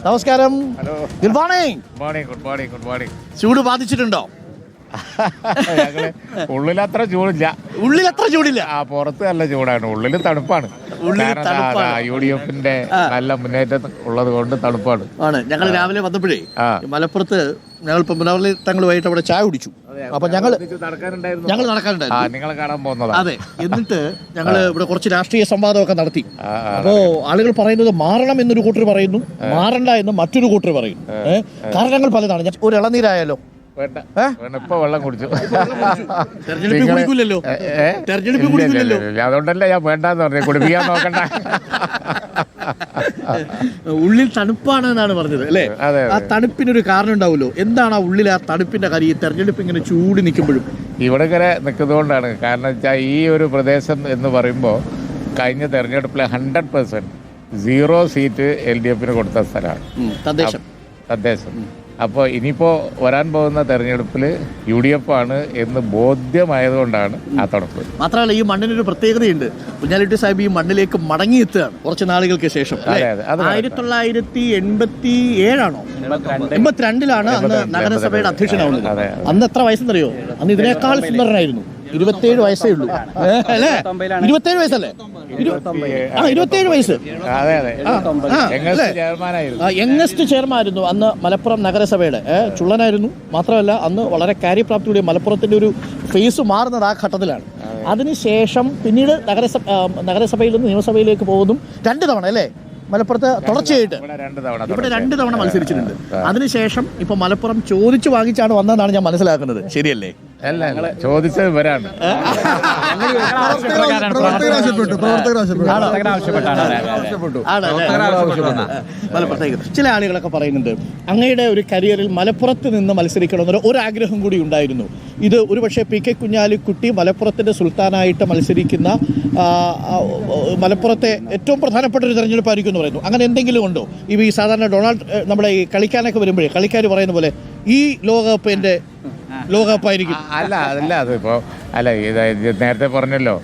നമസ്കാരം. Hello. Good morning. Good morning. ചൂട് ബാധിച്ചിട്ടുണ്ടോ? ഞങ്ങള് ഉള്ളിലത്ര ചൂടില്ല. ഉള്ളിലത്ര ചൂടില്ല. പുറത്ത് നല്ല ചൂടാണ്, ഉള്ളിൽ തണുപ്പാണ്. UDF നല്ല മുന്നേറ്റം ഉള്ളത് കൊണ്ട് തണുപ്പാണ്. ഞങ്ങൾ രാവിലെ വന്നപ്പോഴേ മലപ്പുറത്ത് ഞങ്ങളിപ്പോ തങ്ങളുമായിട്ട് അവിടെ ചായ കുടിച്ചു. അപ്പൊ ഞങ്ങൾ നടക്കാനുണ്ടായിരുന്നു. നിങ്ങളെ കാണാൻ പോകുന്നത്. അതെ. എന്നിട്ട് ഞങ്ങള് ഇവിടെ കുറച്ച് രാഷ്ട്രീയ സംവാദമൊക്കെ നടത്തി. അപ്പോ ആളുകൾ പറയുന്നത് മാറണം എന്നൊരു കൂട്ടർ പറയുന്നു, മാറണ്ട എന്ന് മറ്റൊരു കൂട്ടർ പറയുന്നു. കാരണങ്ങൾ പലതാണ്. ഒരു ഇളനീരായാലോ? ഇപ്പൊ വെള്ളം കുടിച്ചു. തെരഞ്ഞെടുപ്പ് കുടിക്കില്ലല്ലോ. അതുകൊണ്ടല്ലേ ഞാൻ വേണ്ടെന്ന് പറഞ്ഞു. കുടിപ്പിക്കാൻ നോക്കണ്ട. ഉള്ളിൽ തണുപ്പാണ് എന്നാണ് പറഞ്ഞത് അല്ലേ? ആ തണുപ്പിനൊരു കാരണം ഉണ്ടാവുമല്ലോ. എന്താണ് ആ ഉള്ളിൽ ആ തണുപ്പിന്റെ കാര്യം? ഈ തെരഞ്ഞെടുപ്പ് ഇങ്ങനെ ചൂട് നിൽക്കുമ്പോഴും ഇവിടെ ഇങ്ങനെ നിൽക്കുന്നതുകൊണ്ടാണ്. കാരണം വെച്ചാൽ ഈ ഒരു പ്രദേശം എന്ന് പറയുമ്പോൾ കഴിഞ്ഞ തെരഞ്ഞെടുപ്പിലെ 100% 0 സീറ്റ് LDF കൊടുത്ത സ്ഥലമാണ് തദ്ദേശം. അപ്പോൾ ഇനിയിപ്പോൾ വരാൻ പോകുന്ന തെരഞ്ഞെടുപ്പിൽ UDF ആണ് എന്ന് ബോധ്യമായതുകൊണ്ടാണ് ആ തണുപ്പ്. മാത്രമല്ല ഈ മണ്ണിനൊരു പ്രത്യേകതയുണ്ട്. കുഞ്ഞാലിക്കുട്ടി സാഹിബ് ഈ മണ്ണിലേക്ക് മടങ്ങിയെത്തുകയാണ് കുറച്ച് നാളുകൾക്ക് ശേഷം. 1987 82 അന്ന് നഗരസഭയുടെ അധ്യക്ഷനാവുന്നത്. അന്ന് എത്ര വയസ്സെന്നറിയോ? അന്ന് ഇതിനേക്കാൾ സുന്ദരനായിരുന്നു. 27 വയസ്സേ ഉള്ളൂ അല്ലേ? 27 വയസ്സല്ലേ? 27 വയസ്സ്. യങ്ങസ്റ്റ് ചെയർമാനായിരുന്നു അന്ന് മലപ്പുറം നഗരസഭയുടെ. ചുള്ളനായിരുന്നു. മാത്രമല്ല അന്ന് വളരെ കാര്യപ്രാപ്തിയുടെ മലപ്പുറത്തിന്റെ ഒരു ഫേസ് മാറുന്നത് ആ ഘട്ടത്തിലാണ്. അതിനുശേഷം പിന്നീട് നഗരസഭയിൽ നിന്ന് നിയമസഭയിലേക്ക് പോകുന്നു. 2 തവണ അല്ലേ മലപ്പുറത്ത് തുടർച്ചയായിട്ട്? ഇവിടെ 2 തവണ മത്സരിച്ചിട്ടുണ്ട്. അതിനുശേഷം ഇപ്പൊ മലപ്പുറം ചോദിച്ചു വാങ്ങിച്ചാണ് വന്നതെന്നാണ് ഞാൻ മനസ്സിലാക്കുന്നത്. ശരിയല്ലേ? അല്ല, ചോദിച്ചത് ഇവരാണ്. ചില ആളുകളൊക്കെ പറയുന്നുണ്ട് അങ്ങയുടെ ഒരു കരിയറിൽ മലപ്പുറത്ത് നിന്ന് മത്സരിക്കണമെന്നൊരു ഒരാഗ്രഹം കൂടി ഉണ്ടായിരുന്നു. ഇത് ഒരുപക്ഷെ PK കുഞ്ഞാലിക്കുട്ടി മലപ്പുറത്തിന്റെ സുൽത്താനായിട്ട് മത്സരിക്കുന്ന മലപ്പുറത്തെ ഏറ്റവും പ്രധാനപ്പെട്ട ഒരു തെരഞ്ഞെടുപ്പായിരിക്കും എന്ന് പറയുന്നു. അങ്ങനെ എന്തെങ്കിലും ഉണ്ടോ? ഈ സാധാരണ നമ്മുടെ ഈ കളിക്കാനൊക്കെ വരുമ്പോഴേ കളിക്കാർ പറയുന്ന പോലെ ഈ ലോകകപ്പ് ലോകകപ്പായിരിക്കും. അതല്ല അതിപ്പോ നേരത്തെ പറഞ്ഞല്ലോ,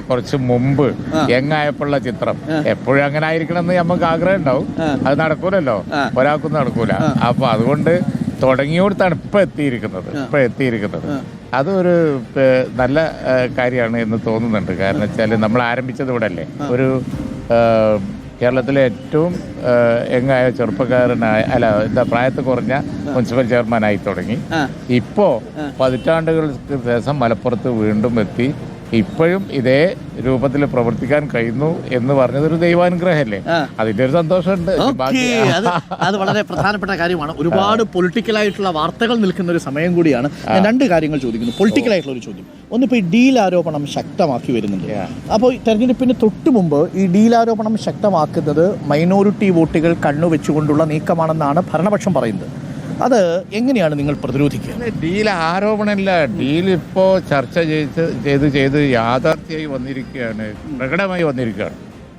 കുറച്ച് മുമ്പ് യങ്ങായപ്പോഴുള്ള ചിത്രം എപ്പോഴും അങ്ങനെ ആയിരിക്കണം എന്ന് നമുക്ക് ആഗ്രഹം ഉണ്ടാവും. അത് നടക്കൂലല്ലോ, ഒരാൾക്കൊന്നും നടക്കൂല. അപ്പൊ അതുകൊണ്ട് തുടങ്ങിയോടത്താണ് ഇപ്പൊ എത്തിയിരിക്കുന്നത്. അതൊരു നല്ല കാര്യമാണ് എന്ന് തോന്നുന്നുണ്ട്. കാരണം വെച്ചാൽ നമ്മൾ ആരംഭിച്ചത് ഇവിടെ അല്ലേ, ഒരു കേരളത്തിലെ ഏറ്റവും യങ്ങായ ചെറുപ്പക്കാരനായ പ്രായത്തിൽ കുറഞ്ഞ മുനിസിപ്പൽ ചെയർമാനായി തുടങ്ങി. ഇപ്പോ പതിറ്റാണ്ടുകൾക്ക് ശേഷം മലപ്പുറത്ത് വീണ്ടും എത്തി. ഇപ്പോഴും ഇതേ രൂപത്തിൽ പ്രവർത്തിക്കാൻ കഴിയുന്നു എന്ന് പറഞ്ഞത് ഒരു ദൈവാനുഗ്രഹമല്ലേ? അതിന്റെ ഒരു സന്തോഷമുണ്ട്. അത് വളരെ പ്രധാനപ്പെട്ട കാര്യമാണ്. ഒരുപാട് പൊളിറ്റിക്കലായിട്ടുള്ള വാർത്തകൾ നിൽക്കുന്ന ഒരു സമയം കൂടിയാണ്. ഞാൻ 2 കാര്യങ്ങൾ ചോദിക്കുന്നു. പൊളിറ്റിക്കലായിട്ടുള്ള ഒരു ചോദ്യം. ഒന്നിപ്പോൾ ഈ ഡീൽ ആരോപണം ശക്തമാക്കി വരുന്നുണ്ട്. അപ്പോൾ തെരഞ്ഞെടുപ്പിന് തൊട്ടു മുമ്പ് ഈ ഡീൽ ആരോപണം ശക്തമാക്കുന്നത് മൈനോറിറ്റി വോട്ടുകൾ കണ്ണുവെച്ചുകൊണ്ടുള്ള നീക്കമാണെന്നാണ് ഭരണപക്ഷം പറയുന്നത്. അത് എങ്ങനെയാണ് നിങ്ങൾ പ്രതിരോധിക്കുക? ഡീൽ ആരോപണമില്ല. ഡീൽ ഇപ്പോൾ ചർച്ച ചെയ്ത് യാഥാർത്ഥ്യമായി വന്നിരിക്കുകയാണ്, പ്രകടമായി വന്നിരിക്കുകയാണ്.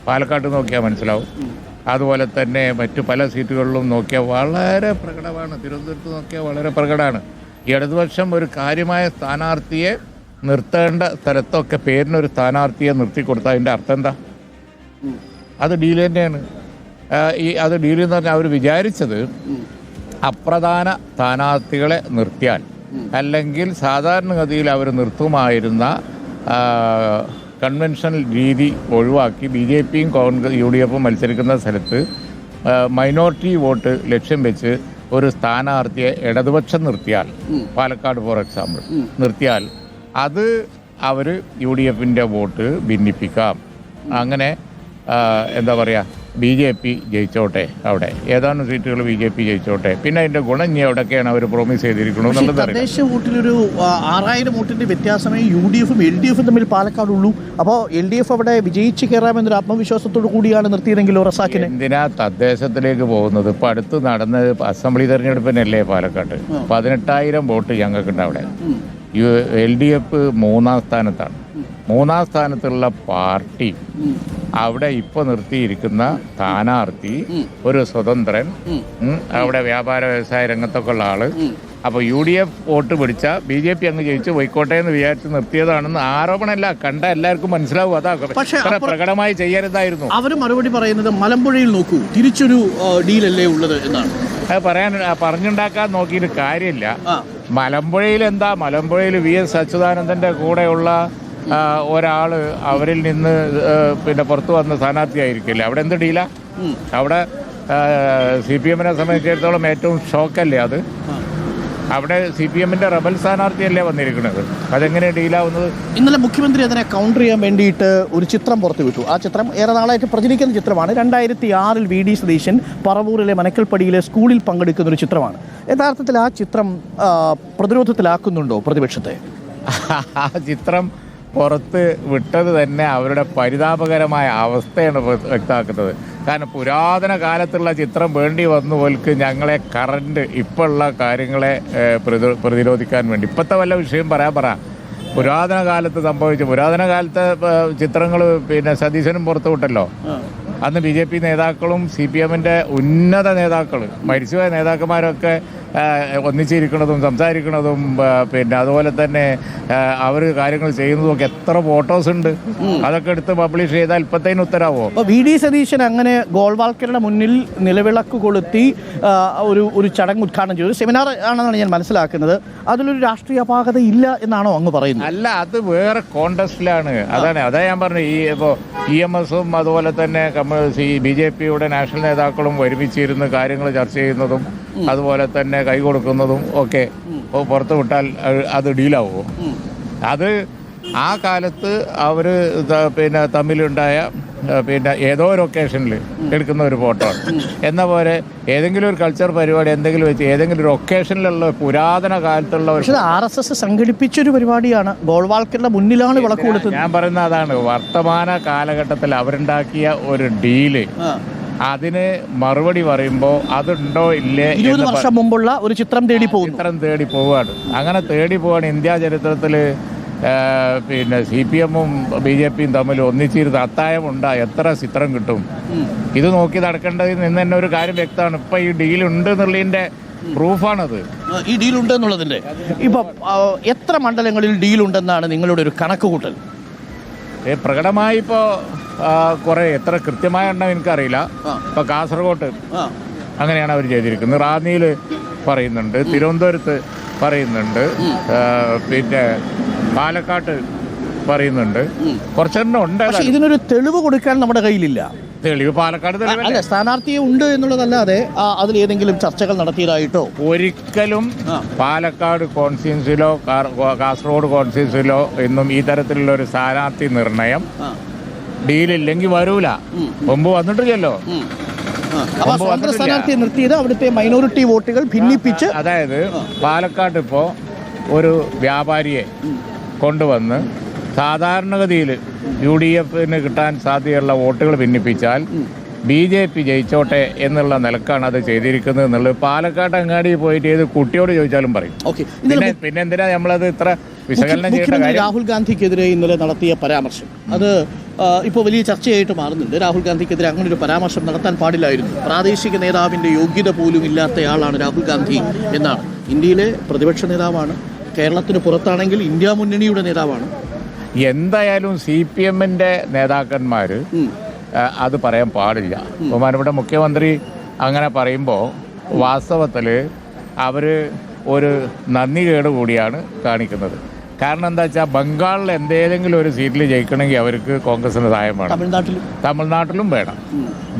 പാലക്കാട്ട് നോക്കിയാൽ മനസ്സിലാവും. അതുപോലെ തന്നെ മറ്റു പല സീറ്റുകളിലും നോക്കിയാൽ വളരെ പ്രകടമാണ്. തിരുവനന്തപുരത്ത് നോക്കിയാൽ വളരെ പ്രകടമാണ്. ഈ ഇടതുപക്ഷം ഒരു കാര്യമായ സ്ഥാനാർത്ഥിയെ നിർത്തേണ്ട സ്ഥലത്തൊക്കെ പേരിനൊരു സ്ഥാനാർത്ഥിയെ നിർത്തിക്കൊടുത്താൽ അതിൻ്റെ അർത്ഥം എന്താ? അത് ഡീൽ തന്നെയാണ്. അത് ഡീൽ എന്ന് പറഞ്ഞാൽ അവർ വിചാരിച്ചത് അപ്രധാന സ്ഥാനാർത്ഥികളെ നിർത്തിയാൽ, അല്ലെങ്കിൽ സാധാരണഗതിയിൽ അവർ നിർത്തുമായിരുന്ന കൺവെൻഷണൽ രീതി ഒഴിവാക്കി BJPയും UDFും മത്സരിക്കുന്ന സ്ഥലത്ത് മൈനോറിറ്റി വോട്ട് ലക്ഷ്യം വെച്ച് ഒരു സ്ഥാനാർത്ഥിയെ ഇടതുപക്ഷം നിർത്തിയാൽ, പാലക്കാട് ഫോർ എക്സാമ്പിൾ നിർത്തിയാൽ, അത് അവർ UDFിൻ്റെ വോട്ട് ഭിന്നിപ്പിക്കാം. അങ്ങനെ എന്താ പറയുക, BJP ജയിച്ചോട്ടെ, അവിടെ ഏതാനും സീറ്റുകൾ BJP ജയിച്ചോട്ടെ. പിന്നെ അതിന്റെ ഗുണം ഇനി എവിടെയൊക്കെയാണ് അവർ പ്രോമിസ് ചെയ്തിരിക്കുന്നത്. തദ്ദേശ വോട്ടിലൊരു 6000 വോട്ടിന്റെ വ്യത്യാസമേ UDFും LDFും തമ്മിൽ പാലക്കാടുള്ളൂ. അപ്പോൾ LDF അവിടെ വിജയിച്ച് കയറാമെന്നൊരു ആത്മവിശ്വാസത്തോടു കൂടിയാണ് നിർത്തിയതെങ്കിലോ റസാക്കിനെ? എന്തിനാ തദ്ദേശത്തിലേക്ക് പോകുന്നത്? ഇപ്പൊ അടുത്ത് നടന്ന അസംബ്ലി തെരഞ്ഞെടുപ്പിനല്ലേ പാലക്കാട്ട് 18000 വോട്ട് ഞങ്ങൾക്കുണ്ട്. അവിടെ LDF 3ാം സ്ഥാനത്താണ്. മൂന്നാം സ്ഥാനത്തുള്ള പാർട്ടി അവിടെ ഇപ്പോൾ നിർത്തിയിരിക്കുന്ന സ്ഥാനാർത്ഥി ഒരു സ്വതന്ത്രൻ, അവിടെ വ്യാപാര വ്യവസായ രംഗത്തൊക്കെ ഉള്ള ആള്. അപ്പോൾ UDF വോട്ട് പിടിച്ച BJP അങ്ങ് ജയിച്ചു പോയിക്കോട്ടെ എന്ന് വിചാരിച്ച് നിർത്തിയതാണെന്ന് ആരോപണമല്ല, കണ്ട എല്ലാവർക്കും മനസ്സിലാവും. അതാ പ്രകടമായി ചെയ്യരുതായിരുന്നു. അവർ മറുപടി പറയുന്നത് മലമ്പുഴയിൽ നോക്കൂ, തിരിച്ചൊരു ഡീലല്ലേ ഉള്ളത് എന്നാണ്. അത് പറഞ്ഞുണ്ടാക്കാൻ നോക്കിയിട്ട് കാര്യമില്ല. മലമ്പുഴയിൽ എന്താ, മലമ്പുഴയിൽ VS അച്യുതാനന്ദന്റെ കൂടെയുള്ള ഒരാള് അവരിൽ നിന്ന് പിന്നെ പുറത്തു വന്ന സ്ഥാനാർത്ഥിയായിരിക്കില്ല. അവിടെ എന്ത് ഡീലാ? അവിടെ CPM-നെ സംബന്ധിച്ചിടത്തോളം ഏറ്റവും ഷോക്കല്ലേ അത്. അവിടെ CPM-ന്റെ റബൽ സ്ഥാനാർത്ഥിയല്ലേ വന്നിരിക്കുന്നത്, അതെങ്ങനെ ഡീലാവുന്നത്? ഇന്നലെ മുഖ്യമന്ത്രി അതിനെ കൗണ്ടർ ചെയ്യാൻ വേണ്ടിയിട്ട് ഒരു ചിത്രം പുറത്തുവിട്ടു. ആ ചിത്രം ഏറെ നാളായിട്ട് പ്രചരിക്കുന്ന ചിത്രമാണ്. 2006 VD സതീശൻ പറവൂരിലെ മനക്കൽപ്പടിയിലെ സ്കൂളിൽ പങ്കെടുക്കുന്ന ഒരു ചിത്രമാണ്. യഥാർത്ഥത്തിൽ ആ ചിത്രം പ്രതിരോധത്തിലാക്കുന്നുണ്ടോ പ്രതിപക്ഷത്തെ? ആ ചിത്രം പുറത്ത് വിട്ടത് തന്നെ അവരുടെ പരിതാപകരമായ അവസ്ഥയാണ് വ്യക്തമാക്കുന്നത്. കാരണം പുരാതന കാലത്തുള്ള ചിത്രം വേണ്ടി വന്നു പോൽക്ക് ഞങ്ങളെ കറണ്ട് ഇപ്പോഴുള്ള കാര്യങ്ങളെ പ്രതിരോധിക്കാൻ വേണ്ടി ഇപ്പോഴത്തെ വല്ല വിഷയം പറ പുരാതന കാലത്ത് സംഭവിച്ചു. പുരാതന കാലത്തെ ചിത്രങ്ങൾ പിന്നെ സതീശനും പുറത്തു വിട്ടല്ലോ. അന്ന് BJP നേതാക്കളും CPM-ന്റെ ഉന്നത നേതാക്കൾ, മരിച്ചുപോയ നേതാക്കന്മാരൊക്കെ ഒന്നിച്ചിരിക്കുന്നതും സംസാരിക്കുന്നതും പിന്നെ അതുപോലെ തന്നെ അവർ കാര്യങ്ങൾ ചെയ്യുന്നതും ഒക്കെ എത്ര ഫോട്ടോസ് ഉണ്ട്. അതൊക്കെ എടുത്ത് പബ്ലിഷ് ചെയ്താൽ ഇപ്പത്തേന് ഉത്തരാവോ? VD സതീശൻ അങ്ങനെ ഗോൾവാൾക്കറുടെ മുന്നിൽ നിലവിളക്ക് കൊളുത്തി ഒരു ചടങ്ങ് ഉദ്ഘാടനം ചെയ്തു. സെമിനാർ ആണെന്നാണ് ഞാൻ മനസ്സിലാക്കുന്നത്. അതിലൊരു രാഷ്ട്രീയ അപാകത ഇല്ല എന്നാണോ അങ്ങ് പറയുന്നത്? അല്ല, അത് വേറെ കോണ്ടസ്റ്റിലാണ്. അതാ ഞാൻ പറഞ്ഞു. ഇപ്പോൾ EMS-ഉം അതുപോലെ തന്നെ BJP-യുടെ നാഷണൽ നേതാക്കളും ഒരുമിച്ചിരുന്ന് കാര്യങ്ങൾ ചർച്ച ചെയ്യുന്നതും അതുപോലെ തന്നെ കൈ കൊടുക്കുന്നതും ഒക്കെ പുറത്തു വിട്ടാൽ അത് ഡീലാവുമോ? അത് ആ കാലത്ത് അവർ പിന്നെ തമ്മിലുണ്ടായ പിന്നെ ഏതോ ഒരു ഒക്കേഷനിൽ എടുക്കുന്ന ഒരു ഫോട്ടോ ആണ്. എന്ന പോലെ ഏതെങ്കിലും ഒരു കൾച്ചർ പരിപാടി എന്തെങ്കിലും വെച്ച് ഏതെങ്കിലും ഒരു ഒക്കേഷനിലുള്ള പുരാതന കാലത്തുള്ള ഒരു RSS സംഘടിപ്പിച്ചൊരു പരിപാടിയാണ്. ഗോൾവാൾക്കറുടെ മുന്നിലാണ് വിളക്ക് കൊടുത്തത്. ഞാൻ പറയുന്ന അതാണ്, വർത്തമാന കാലഘട്ടത്തിൽ അവരുണ്ടാക്കിയ ഒരു ഡീല് അതിന് മറുപടി പറയുമ്പോൾ അതുണ്ടോ ഇല്ലേ 20 വർഷം മുമ്പുള്ള ഒരു ചിത്രം തേടി പോവുകയാണ്. അങ്ങനെ തേടി പോവാണ്. ഇന്ത്യ ചരിത്രത്തിൽ പിന്നെ CPM-ഉം BJP-യും തമ്മിൽ ഒന്നിച്ചിരുന്ന് അത്തായമുണ്ടാ എത്ര ചിത്രം കിട്ടും? ഇത് നോക്കി നടക്കേണ്ടതിൽ നിന്ന് തന്നെ ഒരു കാര്യം വ്യക്തമാണ്. ഇപ്പം ഈ ഡീലുണ്ട് എന്നുള്ളതിൻ്റെ പ്രൂഫാണത്. ഈ ഡീലുണ്ട് എന്നുള്ളതിൻ്റെ ഇപ്പം എത്ര മണ്ഡലങ്ങളിൽ ഡീലുണ്ടെന്നാണ് നിങ്ങളുടെ ഒരു കണക്ക് കൂട്ടൽ? പ്രകടമായി ഇപ്പോൾ കുറേ, എത്ര കൃത്യമായ എണ്ണം എനിക്കറിയില്ല. ഇപ്പോൾ കാസർഗോട്ട് അങ്ങനെയാണ് അവർ ചെയ്തിരിക്കുന്നത്. റാന്നിയിൽ പറയുന്നുണ്ട്, തിരുവനന്തപുരത്ത് പറയുന്നുണ്ട്, പിന്നെ പാലക്കാട്ട് പറയുന്നുണ്ട്. കുറച്ചെണ്ണം ഉണ്ട്. ഇതിനൊരു തെളിവ് കൊടുക്കാൻ നമ്മുടെ കയ്യിലില്ല. തെളിവ് പാലക്കാട് അല്ല, സ്ഥാനാർത്ഥിയെ ഉണ്ട് എന്നുള്ളതല്ലാതെ അതിൽ ഏതെങ്കിലും ചർച്ചകൾ നടത്തിയതായിട്ടോ? ഒരിക്കലും പാലക്കാട് കോൺസ്റ്റിറ്റ്യുൻസിയിലോ കാസർഗോഡ് കോൺസ്റ്റിറ്റ്യുൻസിയിലോ എന്നും ഈ തരത്തിലുള്ള ഒരു സ്ഥാനാർത്ഥി നിർണയം ഡീലില്ലെങ്കിൽ വരൂല. മുമ്പ് വന്നിട്ടില്ലല്ലോ. സ്ഥാനാർത്ഥിയെ നിർത്തിയത് അവിടുത്തെ മൈനോറിറ്റി വോട്ടുകൾ ഭിന്നിപ്പിച്ച്. അതായത് പാലക്കാട് ഇപ്പോൾ ഒരു വ്യാപാരിയെ കൊണ്ടുവന്ന് സാധാരണഗതിയിൽ UDF-ന് കിട്ടാൻ സാധ്യതയുള്ള വോട്ടുകൾ ഭിന്നിപ്പിച്ചാൽ BJP ജയിച്ചോട്ടെ എന്നുള്ള നിലക്കാണ് അത് ചെയ്തിരിക്കുന്നത് എന്നുള്ളത് പാലക്കാട് അങ്ങാടി പോയിട്ട് ഏത് കുട്ടിയോട് ചോദിച്ചാലും പറയും. പിന്നെ എന്തിനാ നമ്മളത് ഇത്ര വിശകലനം ചെയ്യേണ്ട കാര്യം? രാഹുൽ ഗാന്ധിക്കെതിരെ ഇന്നലെ നടത്തിയ പരാമർശം അത് ഇപ്പോൾ വലിയ ചർച്ചയായിട്ട് മാറുന്നുണ്ട്. രാഹുൽ ഗാന്ധിക്കെതിരെ അങ്ങനെ ഒരു പരാമർശം നടത്താൻ പാടില്ലായിരുന്നു. പ്രാദേശിക നേതാവിൻ്റെ യോഗ്യത പോലും ഇല്ലാത്തയാളാണ് രാഹുൽ ഗാന്ധി എന്നാണ്. ഇന്ത്യയിലെ പ്രതിപക്ഷ നേതാവാണ്. കേരളത്തിന് പുറത്താണെങ്കിൽ ഇന്ത്യ മുന്നണിയുടെ നേതാവാണ്. എന്തായാലും CPM-ന്റെ നേതാക്കന്മാർ അത് പറയാൻ പാടില്ല. ബഹുമാനപ്പെട്ട മുഖ്യമന്ത്രി അങ്ങനെ പറയുമ്പോൾ വാസ്തവത്തിൽ അവർ ഒരു നന്ദി കേട് കൂടിയാണ് കാണിക്കുന്നത്. കാരണം എന്താ വെച്ചാൽ ബംഗാളിൽ എന്തെങ്കിലും ഒരു സീറ്റിൽ ജയിക്കണമെങ്കിൽ അവർക്ക് കോൺഗ്രസിന് സഹായം വേണം. തമിഴ്നാട്ടിലും വേണം.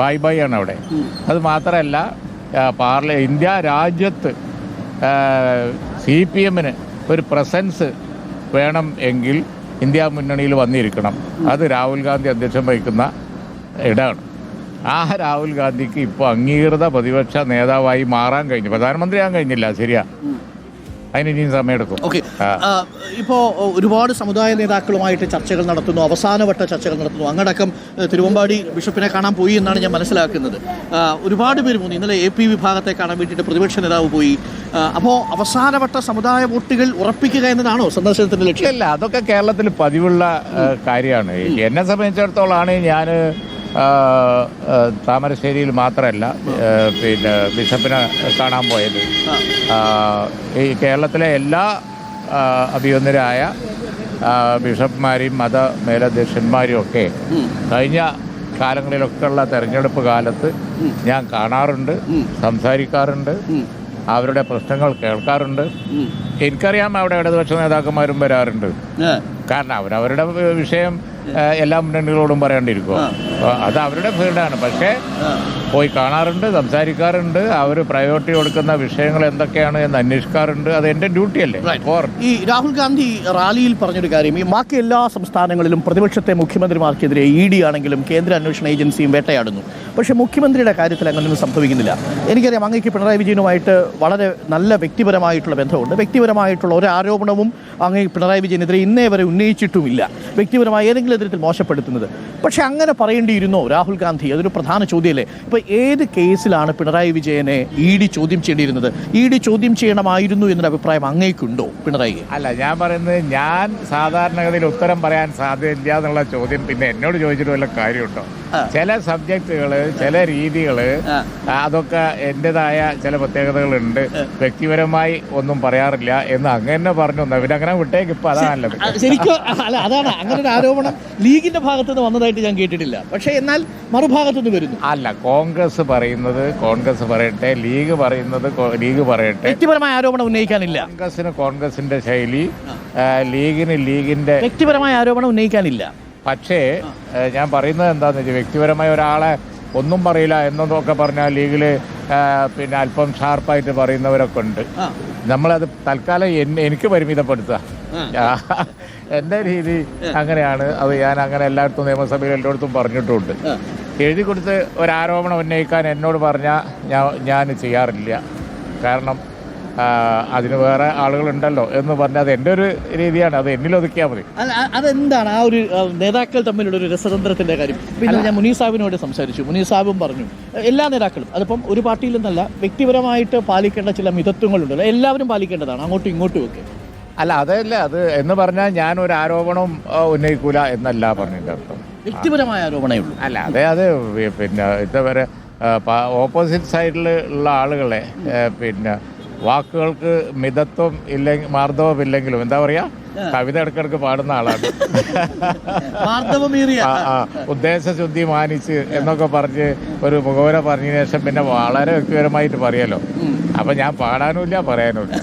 ബൈ ആണ് അവിടെ. അത് മാത്രമല്ല ഇന്ത്യ രാജ്യത്ത് CPM-ന് ഒരു പ്രസൻസ് വേണം എങ്കിൽ ഇന്ത്യ മുന്നണിയിൽ വന്നിരിക്കണം. അത് രാഹുൽ ഗാന്ധി അധ്യക്ഷം വഹിക്കുന്ന ഇടമാണ്. ആ രാഹുൽ ഗാന്ധിക്ക് ഇപ്പോൾ അംഗീകൃത പ്രതിപക്ഷ നേതാവായി മാറാൻ കഴിഞ്ഞു. പ്രധാനമന്ത്രിയാകാൻ കഴിഞ്ഞില്ല, ശരിയാ. അതിന് ഇനിയും സമയമെടുക്കും. ഓക്കെ, ഇപ്പോൾ ഒരുപാട് സമുദായ നേതാക്കളുമായിട്ട് ചർച്ചകൾ നടത്തുന്നു, അവസാനവട്ട ചർച്ചകൾ നടത്തുന്നു. അങ്ങടക്കം തിരുവമ്പാടി ബിഷപ്പിനെ കാണാൻ പോയി എന്നാണ് ഞാൻ മനസ്സിലാക്കുന്നത്. ഒരുപാട് പേര് പോകുന്നു. ഇന്നലെ AP വിഭാഗത്തെ കാണാൻ വേണ്ടിയിട്ട് പ്രതിപക്ഷ നേതാവ് പോയി. അപ്പോൾ അവസാനവട്ട സമുദായ വോട്ടുകൾ ഉറപ്പിക്കുക എന്നതാണോ സന്ദർശനത്തിന്റെ ലക്ഷ്യം? ഇല്ല, അതൊക്കെ കേരളത്തിൽ പതിവുള്ള കാര്യമാണ്. എന്നെ സംബന്ധിച്ചിടത്തോളമാണ് ഞാൻ താമരശ്ശേരിയിൽ മാത്രമല്ല പിന്നെ ബിഷപ്പിനെ കാണാൻ പോയത്. ഈ കേരളത്തിലെ എല്ലാ അഭിയന്തരായ ബിഷപ്പ്മാരെയും മത മേലധ്യക്ഷന്മാരും ഒക്കെ കഴിഞ്ഞ കാലങ്ങളിലൊക്കെ ഉള്ള തെരഞ്ഞെടുപ്പ് കാലത്ത് ഞാൻ കാണാറുണ്ട്, സംസാരിക്കാറുണ്ട്, അവരുടെ പ്രശ്നങ്ങൾ കേൾക്കാറുണ്ട്. എനിക്കറിയാം അവിടെ ഇടതുപക്ഷ നേതാക്കന്മാരും വരാറുണ്ട്. കാരണം അവരവരുടെ വിഷയം എല്ലാ മുന്നണികളോടും പറയേണ്ടിയിരിക്കും. അത് അവരുടെ ഫീൽഡാണ്. പക്ഷേ പോയി കാണാറുണ്ട്, സംസാരിക്കാറുണ്ട്, അവർ പ്രയോറിറ്റി കൊടുക്കുന്ന വിഷയങ്ങൾ എന്തൊക്കെയാണ് എന്ന് അന്വേഷിക്കാറുണ്ട്. അത് എൻ്റെ ഡ്യൂട്ടിയല്ലേ. ഈ രാഹുൽ ഗാന്ധി റാലിയിൽ പറഞ്ഞൊരു കാര്യം, ഈ ബാക്കി എല്ലാ സംസ്ഥാനങ്ങളിലും പ്രതിപക്ഷത്തെ മുഖ്യമന്ത്രിമാർക്കെതിരെ ED ആണെങ്കിലും കേന്ദ്ര അന്വേഷണ ഏജൻസിയും വേട്ടയാടുന്നു. പക്ഷേ മുഖ്യമന്ത്രിയുടെ കാര്യത്തിൽ അങ്ങനെയൊന്നും സംഭവിക്കുന്നില്ല. എനിക്കറിയാം അങ്ങേക്ക് പിണറായി വിജയനുമായിട്ട് വളരെ നല്ല വ്യക്തിപരമായിട്ടുള്ള ബന്ധമുണ്ട്. വ്യക്തിപരമായിട്ടുള്ള ഒരു ആരോപണവും അങ്ങ് പിണറായി വിജയനെതിരെ ഇന്നേ വരെ ഉന്നയിച്ചിട്ടുമില്ല, വ്യക്തിപരമായ ഏതെങ്കിലും തരത്തിൽ മോശപ്പെടുത്തുന്നത്. പക്ഷെ അങ്ങനെ പറയേണ്ടിയിരുന്നോ രാഹുൽ ഗാന്ധി? അതൊരു പ്രധാന ചോദ്യമല്ലേ. ഇപ്പോൾ ഏത് കേസിലാണ് പിണറായി വിജയനെ ED ചോദ്യം ചെയ്യേണ്ടിയിരുന്നത്? ED ചോദ്യം ചെയ്യണമായിരുന്നു എന്നൊരു അഭിപ്രായം അങ്ങേക്കുണ്ടോ പിണറായി? അല്ല, ഞാൻ പറയുന്നത് ഞാൻ സാധാരണഗതിയിൽ ഉത്തരം പറയാൻ സാധ്യതയില്ല എന്നുള്ള ചോദ്യം പിന്നെ എന്നോട് ചോദിച്ചിട്ട് വല്ല കാര്യമുണ്ടോ? ചില സബ്ജക്റ്റുകൾ, ചില രീതികൾ, അതൊക്കെ എൻ്റെതായ ചില പ്രത്യേകതകളുണ്ട്. വ്യക്തിപരമായി ഒന്നും പറയാറില്ല എന്ന് അങ്ങനെ പറഞ്ഞു. പിന്നെ അങ്ങനെ വിട്ടേക്ക്. ഇപ്പം അതാണല്ലത്. ശരിക്കും അല്ല, അതാണ് അങ്ങനെ ഒരു ആരോപണം ലീഗിന്റെ ഭാഗത്ത് നിന്ന് വന്നതായിട്ട് ഞാൻ കേട്ടിട്ടില്ല. പക്ഷേ എന്നാൽ മറുഭാഗത്തു നിന്ന് വരുന്നു. അല്ല, കോൺഗ്രസ് പറയുന്നത് കോൺഗ്രസ് പറയട്ടെ, ലീഗ് പറയുന്നത് ലീഗ് പറയട്ടെ. വ്യക്തിപരമായ ആരോപണം ഉന്നയിക്കാനില്ല. കോൺഗ്രസിന് കോൺഗ്രസിന്റെ ശൈലി, ലീഗിന് ലീഗിന്റെ വ്യക്തിപരമായ ആരോപണം ഉന്നയിക്കാനില്ല. പക്ഷേ ഞാൻ പറയുന്നത് എന്താണെന്ന് വെച്ചാൽ, വ്യക്തിപരമായ ഒരാളെ ഒന്നും പറയില്ല എന്നൊക്കെ പറഞ്ഞാൽ ലീഗിൽ പിന്നെ അല്പം ഷാർപ്പായിട്ട് പറയുന്നവരൊക്കെ ഉണ്ട്. നമ്മളത് തൽക്കാലം എനിക്ക് പരിമിതപ്പെടുത്തുക. എൻ്റെ രീതി അങ്ങനെയാണ്. അത് ഞാൻ അങ്ങനെ എല്ലായിടത്തും നിയമസഭയിൽ എല്ലായിടത്തും പറഞ്ഞിട്ടുമുണ്ട്. എഴുതി കൊടുത്ത് ഒരാരോപണം ഉന്നയിക്കാൻ എന്നോട് പറഞ്ഞാൽ ഞാൻ ചെയ്യാറില്ല. കാരണം അതിന് വേറെ ആളുകളുണ്ടല്ലോ എന്ന് പറഞ്ഞാൽ അത് എൻ്റെ ഒരു രീതിയാണ്. അത് എന്നിലൊതുക്കിയാൽ മതി. അതെന്താണ് ആ ഒരു നേതാക്കൾ തമ്മിലുള്ള ഒരു രസതന്ത്രത്തിന്റെ കാര്യം? പിന്നെ ഞാൻ മുനീർ സാഹിബിനോട് സംസാരിച്ചു. മുനീർ സാഹിബും പറഞ്ഞു എല്ലാ നേതാക്കളും, അതിപ്പം ഒരു പാർട്ടിയിൽ നിന്നല്ല, വ്യക്തിപരമായിട്ട് പാലിക്കേണ്ട ചില മിതത്വങ്ങളുണ്ടല്ലോ, എല്ലാവരും പാലിക്കേണ്ടതാണ്, അങ്ങോട്ടും ഇങ്ങോട്ടും ഒക്കെ. അല്ല, അതല്ല അത് എന്ന് പറഞ്ഞാൽ ഞാൻ ഒരു ആരോപണം ഉന്നയിക്കൂല എന്നല്ല പറഞ്ഞതിൻ്റെ അർത്ഥം. വ്യക്തിപരമായ ആരോപണമേ ഉള്ളൂ. അല്ല, അത് പിന്നെ ഇതുവരെ ഓപ്പോസിറ്റ് സൈഡിൽ ഉള്ള ആളുകളെ പിന്നെ വാക്കുകൾക്ക് മിതത്വം ഇല്ലെങ്കിൽ, മാർദ്ദവം ഇല്ലെങ്കിലും എന്താ പറയാ, കവിത ഇടക്കിടക്ക് പാടുന്ന ആളാണ്. ഉദ്ദേശശുദ്ധി മാനിച്ച് എന്നൊക്കെ പറഞ്ഞ് ഒരു മുഖവര പറഞ്ഞതിന് ശേഷം പിന്നെ വളരെ വ്യക്തിപരമായിട്ട് പറയാലോ. അപ്പൊ ഞാൻ പാടാനുമില്ല, പറയാനുമില്ല.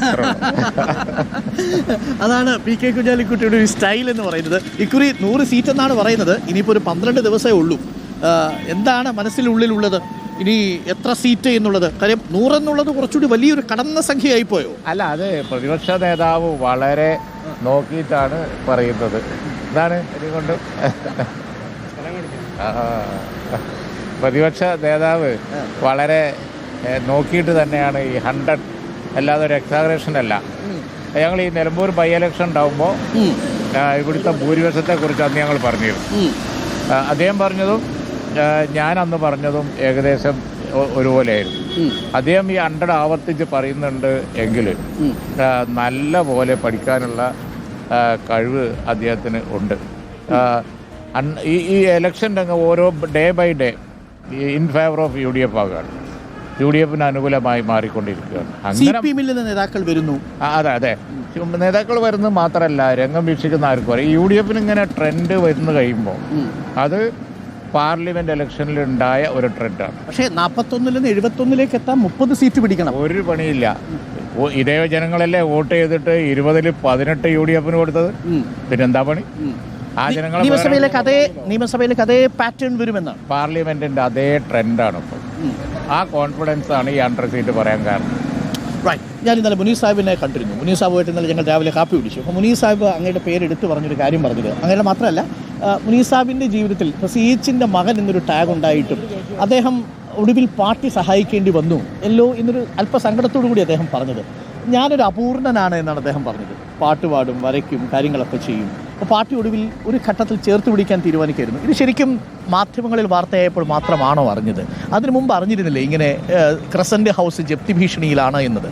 അതാണ് PK കുഞ്ഞാലിക്കുട്ടിയുടെ ഒരു സ്റ്റൈൽ എന്ന് പറയുന്നത്. ഇക്കുറി 100 സീറ്റ് എന്നാണ് പറയുന്നത്. ഇനിയിപ്പോൾ ഒരു 12 ദിവസമേ ഉള്ളൂ. എന്താണ് മനസ്സിലുള്ളിലുള്ളത്? ഇനി എത്ര സീറ്റ് എന്നുള്ളത്? കാര്യം 100 എന്നുള്ളത് കുറച്ചുകൂടി വലിയൊരു കടന്ന സംഖ്യയായിപ്പോയോ? അല്ല, അത് പ്രതിപക്ഷ നേതാവ് വളരെ നോക്കിയിട്ടാണ് പറയുന്നത്. ഇതാണ് ഇതുകൊണ്ട് പ്രതിപക്ഷ നേതാവ് വളരെ നോക്കിയിട്ട് തന്നെയാണ് ഈ 100, അല്ലാതെ ഒരു എക്സാഗ്രേഷൻ അല്ല. ഞങ്ങൾ ഈ നിലമ്പൂർ ബൈ ഇലക്ഷൻ ഉണ്ടാകുമ്പോൾ ഇവിടുത്തെ ഭൂരിപക്ഷത്തെക്കുറിച്ച് അന്ന് ഞങ്ങൾ പറഞ്ഞിരുന്നു. അദ്ദേഹം പറഞ്ഞതും ഞാൻ അന്ന് പറഞ്ഞതും ഏകദേശം ഒരുപോലെയായിരുന്നു. അദ്ദേഹം ഈ 100 ആവർത്തിച്ച് പറയുന്നുണ്ട് എങ്കിൽ നല്ല പോലെ പഠിക്കാനുള്ള കഴിവ് അദ്ദേഹത്തിന് ഉണ്ട്. ഈ ഇലക്ഷൻ രംഗം ഓരോ day by day in favour of UDF ആകുകയാണ്. UDF അനുകൂലമായി മാറിക്കൊണ്ടിരിക്കുകയാണ്. അങ്ങനെ നേതാക്കൾ വരുന്നു. അതെ, നേതാക്കൾ വരുന്നത് മാത്രമല്ല, രംഗം വീക്ഷിക്കുന്ന ആർക്കും പറയും UDF ഇങ്ങനെ ട്രെൻഡ് വരുന്നു കഴിയുമ്പോൾ അത് പാർലമെന്റ് ഇലക്ഷനിൽ ഉണ്ടായ ഒരു ട്രെൻഡാണ്. പക്ഷേ 41-ൽ നിന്ന് 71-ലേക്ക് എത്താൻ 30 സീറ്റ് പിടിക്കണം. ഒരു പണിയില്ല. ഇതേ ജനങ്ങളല്ലേ വോട്ട് ചെയ്തിട്ട് 20-ൽ 18 UDF കൊടുത്തത്. പിന്നെന്താ പണി? ആ ജനങ്ങൾ നിയമസഭയിലേക്ക് അതേ പാറ്റേൺ വരുമെന്നാണ്. പാർലമെന്റിന്റെ അതേ ട്രെൻഡാണ് ഇപ്പോൾ. ആ കോൺഫിഡൻസ് ആണ് ഈ 100 സീറ്റ് പറയാൻ കാരണം. ഞാൻ ഇന്നലെ മുനീർ സാഹിബിനെ കണ്ടിരുന്നു. മുനീർ സാഹിബുമായിട്ട് ഇന്നലെ ഞങ്ങൾ രാവിലെ കാപ്പി കുടിച്ചു. അപ്പോൾ മുനീർ സാഹിബ് അങ്ങയുടെ പേരെടുത്ത് പറഞ്ഞൊരു കാര്യം പറഞ്ഞത്, അങ്ങനെ മാത്രമല്ല മുനീർ സാഹിബിൻ്റെ ജീവിതത്തിൽ CH-ന്റെ മകൻ എന്നൊരു ടാഗ് ഉണ്ടായിട്ടും അദ്ദേഹം ഒടുവിൽ പാർട്ടി സഹായിക്കേണ്ടി വന്നു എന്നൊരു അല്പസങ്കടത്തോടു കൂടി അദ്ദേഹം പറഞ്ഞത്. ഞാനൊരു അപൂർണനാണ് എന്നാണ് അദ്ദേഹം പറഞ്ഞത്. പാട്ട് പാടും, വരയ്ക്കും, കാര്യങ്ങളൊക്കെ ചെയ്യും. അപ്പോൾ പാർട്ടി ഒടുവിൽ ഒരു ഘട്ടത്തിൽ ചേർത്ത് പിടിക്കാൻ തീരുമാനിക്കായിരുന്നു. ഇത് ശരിക്കും മാധ്യമങ്ങളിൽ വാർത്തയായപ്പോൾ മാത്രമാണോ അറിഞ്ഞത്? അതിനു മുമ്പ് അറിഞ്ഞിരുന്നില്ലേ ഇങ്ങനെ ക്രസന്റ് ഹൗസ് ജപ്തി ഭീഷണിയിലാണ് എന്നത്?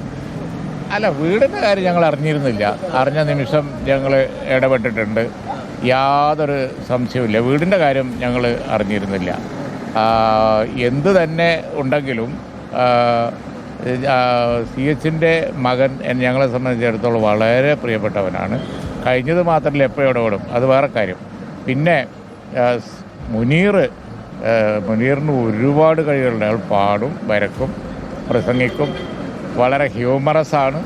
അല്ല, വീടിൻ്റെ കാര്യം ഞങ്ങൾ അറിഞ്ഞിരുന്നില്ല. അറിഞ്ഞ നിമിഷം ഞങ്ങൾ ഇടപെട്ടിട്ടുണ്ട്. യാതൊരു സംശയവുമില്ല, വീടിൻ്റെ കാര്യം ഞങ്ങൾ അറിഞ്ഞിരുന്നില്ല. എന്തു തന്നെ ഉണ്ടെങ്കിലും CHൻ്റെ മകൻ ഞങ്ങളെ സംബന്ധിച്ചിടത്തോളം വളരെ പ്രിയപ്പെട്ടവനാണ്. കഴിഞ്ഞത് മാത്രമല്ല, എപ്പോഴും ഇടപെടും, അത് വേറെ കാര്യം. പിന്നെ മുനീറിന് ഒരുപാട് കഴിവുകളുണ്ട്. അയാൾ പാടും, വരക്കും, പ്രസംഗിക്കും, വളരെ ഹ്യൂമറസ് ആണ്.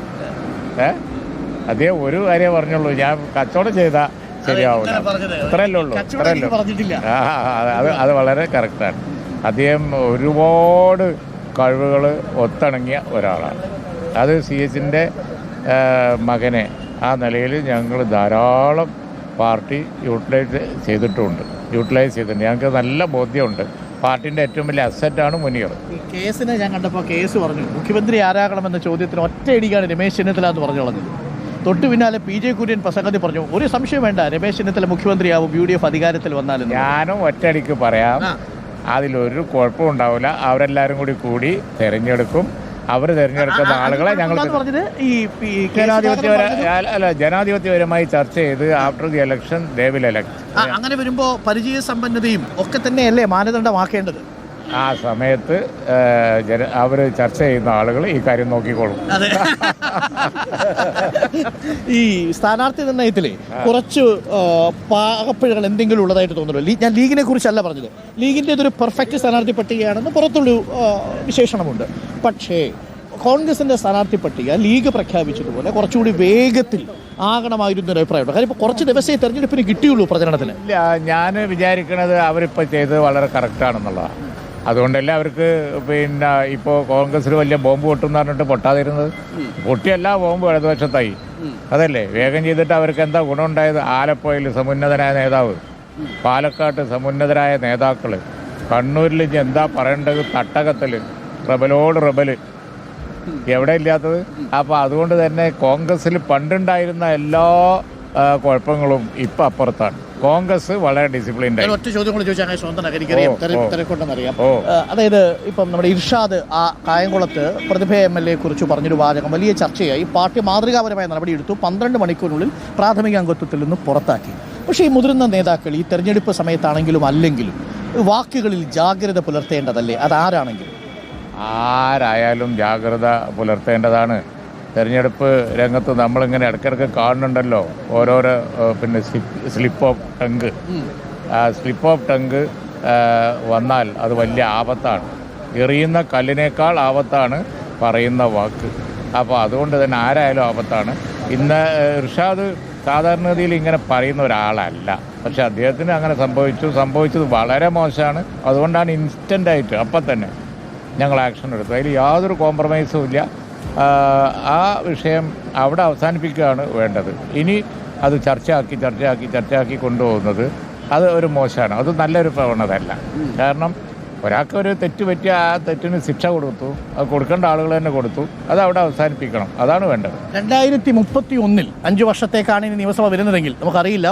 അദ്ദേഹം ഒരു കാര്യം പറഞ്ഞുള്ളൂ, ഞാൻ കച്ചവടം ചെയ്താൽ ശരിയാവില്ല, ഇത്രയല്ലേ ഉള്ളൂ, ഇത്രയല്ലോ. അത് വളരെ കറക്റ്റാണ്. അദ്ദേഹം ഒരുപാട് കഴിവുകൾ ഒത്തിണങ്ങിയ ഒരാളാണ്. അത് CHൻ്റെ മകനെ ആ നിലയിൽ ഞങ്ങൾ ധാരാളം പാർട്ടി യൂട്ടിലൈസ് ചെയ്തിട്ടുണ്ട്. ഞങ്ങൾക്ക് നല്ല ബോധ്യമുണ്ട്. പാർട്ടിൻ്റെ ഏറ്റവും വലിയ അസറ്റാണ് മുനീർ. കേസിനെ ഞാൻ കണ്ടപ്പോൾ കേസ് പറഞ്ഞു മുഖ്യമന്ത്രി ആരാകണമെന്ന ചോദ്യത്തിന് ഒറ്റയടിക്കാണ് രമേശ് ചെന്നിത്തല എന്ന് പറഞ്ഞു കളഞ്ഞത്. തൊട്ടു പിന്നാലെ PJ കുര്യൻ പ്രസംഗത്തിൽ പറഞ്ഞു ഒരു സംശയം വേണ്ട, രമേശ് ചെന്നിത്തല മുഖ്യമന്ത്രിയാവും UDF അധികാരത്തിൽ വന്നാലും. ഞാനും ഒറ്റയടിക്ക് പറയാം, അതിലൊരു കുഴപ്പവും ഉണ്ടാവില്ല. അവരെല്ലാവരും കൂടി തിരഞ്ഞെടുക്കും. അവർ തിരഞ്ഞെടുക്കുന്ന ആളുകളെ ഞങ്ങൾ ജനാധിപത്യപരമായി ചർച്ച ചെയ്ത് after the election they will elect. അങ്ങനെ വരുമ്പോൾ പരിചയ സമ്പന്നതയും ഒക്കെ തന്നെയല്ലേ മാനദണ്ഡമാക്കേണ്ടത്? ആ സമയത്ത് അവർ ചർച്ച ചെയ്യുന്ന ആളുകൾ ഈ കാര്യം നോക്കിക്കോളും. ഈ സ്ഥാനാർത്ഥി നിർണയത്തിലെ കുറച്ച് പാകപ്പിഴകൾ എന്തെങ്കിലും ഉള്ളതായിട്ട് തോന്നുന്നു. ഞാൻ ലീഗിനെ കുറിച്ചല്ല പറഞ്ഞത്. ലീഗിൻ്റെ ഇതൊരു പെർഫെക്റ്റ് സ്ഥാനാർത്ഥി പട്ടികയാണെന്ന് പുറത്തുള്ളൊരു വിശേഷണമുണ്ട്. പക്ഷേ കോൺഗ്രസിൻ്റെ സ്ഥാനാർത്ഥി പട്ടിക ലീഗ് പ്രഖ്യാപിച്ചതുപോലെ കുറച്ചുകൂടി വേഗത്തിൽ ആകണമായിരുന്നു ഒരു അഭിപ്രായമുണ്ട്. കാര്യം ഇപ്പോൾ കുറച്ച് ദിവസമേ തെരഞ്ഞെടുപ്പിന് കിട്ടിയുള്ളൂ പ്രചരണത്തിന്. ഇല്ല, ഞാൻ വിചാരിക്കുന്നത് അവരിപ്പോൾ ചെയ്തത് വളരെ കറക്റ്റാണെന്നുള്ളതാണ്. അതുകൊണ്ടല്ലേ അവർക്ക് പിന്നെ ഇപ്പോൾ കോൺഗ്രസ്സിൽ വലിയ ബോംബ് പൊട്ടുമെന്ന് പറഞ്ഞിട്ട് പൊട്ടാതിരുന്നത്. പൊട്ടിയല്ല, ബോംബ് ഇടതുപക്ഷത്തായി. അതല്ലേ വേഗം ചെയ്തിട്ട് അവർക്ക് എന്താ ഗുണമുണ്ടായത്? ആലപ്പുഴയിൽ സമുന്നതനായ നേതാവ്, പാലക്കാട്ട് സമുന്നതരായ നേതാക്കൾ, കണ്ണൂരിൽ എന്താ പറയേണ്ടത്, തട്ടകത്തിൽ റബലോട് റബല് എവിടെ ഇല്ലാത്തത്. അപ്പോൾ അതുകൊണ്ട് തന്നെ കോൺഗ്രസ്സിൽ പണ്ടുണ്ടായിരുന്ന എല്ലാ കുഴപ്പങ്ങളും ഇപ്പം അപ്പുറത്താണ്. കോൺഗ്രസ് വളരെ ഡിസിപ്ലിൻഡ് ആയി. ഒറ്റ ചോദ്യം കൂടി ചോദിച്ചാൽ തിരക്കുണ്ടെന്നറിയാം. അതായത് ഇപ്പം നമ്മുടെ ഇർഷാദ് ആ കായംകുളത്ത് പ്രതിഭ MLA കുറിച്ച് പറഞ്ഞൊരു വാചകം വലിയ ചർച്ചയായി. പാർട്ടി മാതൃകാപരമായ നടപടിയെടുത്തു. 12 മണിക്കൂറിനുള്ളിൽ പ്രാഥമിക അംഗത്വത്തിൽ നിന്ന് പുറത്താക്കി. പക്ഷേ ഈ മുതിർന്ന നേതാക്കൾ ഈ തെരഞ്ഞെടുപ്പ് സമയത്താണെങ്കിലും അല്ലെങ്കിലും വാക്കുകളിൽ ജാഗ്രത പുലർത്തേണ്ടതല്ലേ? അതാരാണെങ്കിലും ആരായാലും ജാഗ്രത പുലർത്തേണ്ടതാണ്. തെരഞ്ഞെടുപ്പ് രംഗത്ത് നമ്മളിങ്ങനെ ഇടയ്ക്കിടയ്ക്ക് കാണുന്നുണ്ടല്ലോ ഓരോരോ പിന്നെ slip of tongue. Slip of tongue വന്നാൽ അത് വലിയ ആപത്താണ്. എറിയുന്ന കല്ലിനേക്കാൾ ആപത്താണ് പറയുന്ന വാക്ക്. അപ്പോൾ അതുകൊണ്ട് തന്നെ ആരായാലും ആപത്താണ്. ഇന്ന് ഇർഷാദ് സാധാരണഗതിയിൽ ഇങ്ങനെ പറയുന്ന ഒരാളല്ല. പക്ഷെ അദ്ദേഹത്തിന് അങ്ങനെ സംഭവിച്ചത് വളരെ മോശമാണ്. അതുകൊണ്ടാണ് ഇൻസ്റ്റൻ്റായിട്ട് അപ്പം തന്നെ ഞങ്ങൾ ആക്ഷൻ എടുത്തത്. അതിൽ യാതൊരു കോംപ്രമൈസും ഇല്ല. ആ വിഷയം അവിടെ അവസാനിപ്പിക്കുകയാണ് വേണ്ടത്. ഇനി അത് ചർച്ചയാക്കി കൊണ്ടുപോകുന്നത് അത് ഒരു മോശമാണ്. അത് നല്ലൊരു പ്രവണതയല്ല. കാരണം ഒരാൾക്കൊരു തെറ്റ് പറ്റിയ ആ തെറ്റിന് ശിക്ഷ കൊടുത്തു, അത് കൊടുക്കേണ്ട ആളുകൾ തന്നെ കൊടുത്തു. അത് അവിടെ അവസാനിപ്പിക്കണം. അതാണ് വേണ്ടത്. 2031 5 വർഷത്തേക്കാണ് ഇനി നിയമസഭ വരുന്നതെങ്കിൽ നമുക്കറിയില്ല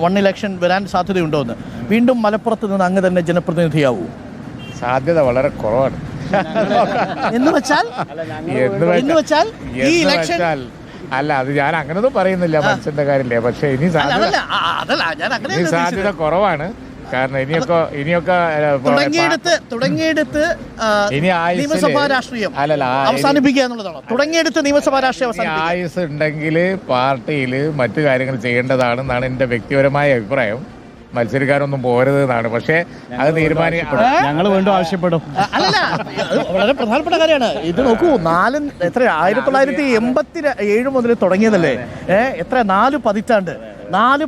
വൺ ഇലക്ഷൻ വരാൻ സാധ്യതയുണ്ടോ എന്ന്. വീണ്ടും മലപ്പുറത്ത് നിന്ന് അങ്ങ് തന്നെ ജനപ്രതിനിധിയാവൂ? സാധ്യത വളരെ കുറവാണ്. എന്ന് വെച്ചാൽ ഈ ഇലക്ഷൻ അല്ല, അത് ഞാൻ അങ്ങനൊന്നും പറയുന്നില്ല, മനുഷ്യന്റെ കാര്യമില്ലേ. പക്ഷെ ഇനി സാധ്യത കുറവാണ്. കാരണം ഇനിയൊക്കെ തുടങ്ങിയെടുത്ത് നിയമസഭാ രാഷ്ട്രീയം അവസാനിപ്പിക്കുക എന്നുള്ളതാണോ? തുടങ്ങിയെടുത്ത് നിയമസഭാ രാഷ്ട്രീയം ആയുസ് ഉണ്ടെങ്കിൽ പാർട്ടിയിൽ മറ്റു കാര്യങ്ങൾ ചെയ്യേണ്ടതാണെന്നാണ് എൻ്റെ വ്യക്തിപരമായ അഭിപ്രായം. മത്സരിക്കാരൊന്നും പോരുത് എന്നാണ്. പക്ഷേ അത് ഞങ്ങൾ വീണ്ടും ആവശ്യപ്പെടും. അല്ലല്ല, വളരെ പ്രധാനപ്പെട്ട കാര്യമാണ് ഇത്. നോക്കൂ, 1987 മുതൽ തുടങ്ങിയതല്ലേ? എത്ര 4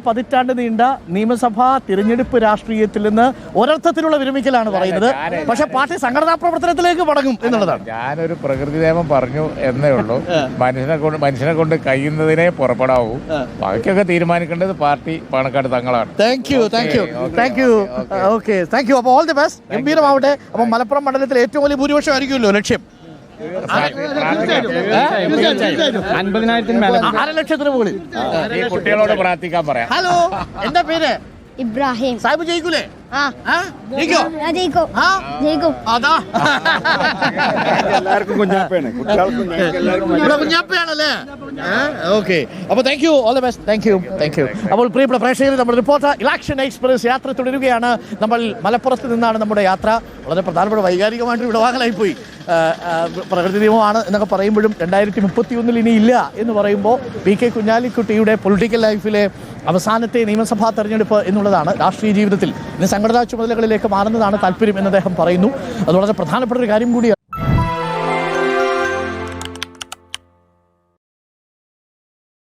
പതിറ്റാണ്ട് നീണ്ട നിയമസഭാ തിരഞ്ഞെടുപ്പ് രാഷ്ട്രീയത്തിൽ നിന്ന് ഒരർത്ഥത്തിലുള്ള വിരമിക്കലാണ് പറയുന്നത്. പക്ഷെ പാർട്ടി സംഘടനാ പ്രവർത്തനത്തിലേക്ക് മടങ്ങും എന്നുള്ളതാണ്. ഞാനൊരു പ്രകൃതി നിയമം പറഞ്ഞു എന്നേ ഉള്ളൂ. മനുഷ്യനെ കൊണ്ട് കഴിയുന്നതിനെ പുറപ്പെടാവൂ. ബാക്കിയൊക്കെ തീരുമാനിക്കേണ്ടത് പാർട്ടി പാണക്കാട് തങ്ങളാണ്. Thank you. Okay, thank you. അപ്പോൾ ഓൾ ദി ബെസ്റ്റ്. ഗംഭീരമാവട്ടെ. അപ്പം മലപ്പുറം മണ്ഡലത്തിൽ ഏറ്റവും വലിയ ഭൂരിപക്ഷം ആയിരിക്കുമല്ലോ ലക്ഷ്യം? തീർച്ചയായും 50,000 മേലെ 1,00,000 മുകളിൽ. ഈ കുട്ടികളോട് പ്രാർത്ഥിക്കാൻ പറയാം. ഹലോ, എന്താ പേര്? ഇബ്രാഹിം. സാഹിബ് ജയിക്കൂലേ? ആ ജയിക്കോ? ജയിക്കും ആ ജയിക്കും. അതാ എല്ലാവർക്കും കുഞ്ഞാപ്പയാണ് ഇവിടെ കുഞ്ഞാപ്പയാണല്ലേ? ഓക്കെ, അപ്പോൾ thank you, all the best. Thank you. അപ്പോൾ പ്രിയപ്പെട്ട പ്രേക്ഷകർ, നമ്മുടെ റിപ്പോർട്ടർ ഇലക്ഷൻ എക്സ്പ്രസ് യാത്ര തുടരുകയാണ്. നമ്മൾ മലപ്പുറത്ത് നിന്നാണ് നമ്മുടെ യാത്ര. വളരെ പ്രധാനപ്പെട്ട വൈകാരികമായിട്ട് വിടവാങ്ങലായിപ്പോയി. പ്രകൃതി നിയമമാണ് എന്നൊക്കെ പറയുമ്പോഴും 2031 ഇനി ഇല്ല എന്ന് പറയുമ്പോൾ പി കെ കുഞ്ഞാലിക്കുട്ടിയുടെ പൊളിറ്റിക്കൽ ലൈഫിലെ അവസാനത്തെ നിയമസഭാ തെരഞ്ഞെടുപ്പ് എന്നുള്ളതാണ്. രാഷ്ട്രീയ ജീവിതത്തിൽ ഇനി സംഘടനാ ചുമതലകളിലേക്ക് മാറുന്നതാണ് താല്പര്യം എന്ന് അദ്ദേഹം പറയുന്നു. അത് വളരെ പ്രധാനപ്പെട്ട ഒരു കാര്യം കൂടിയാണ്.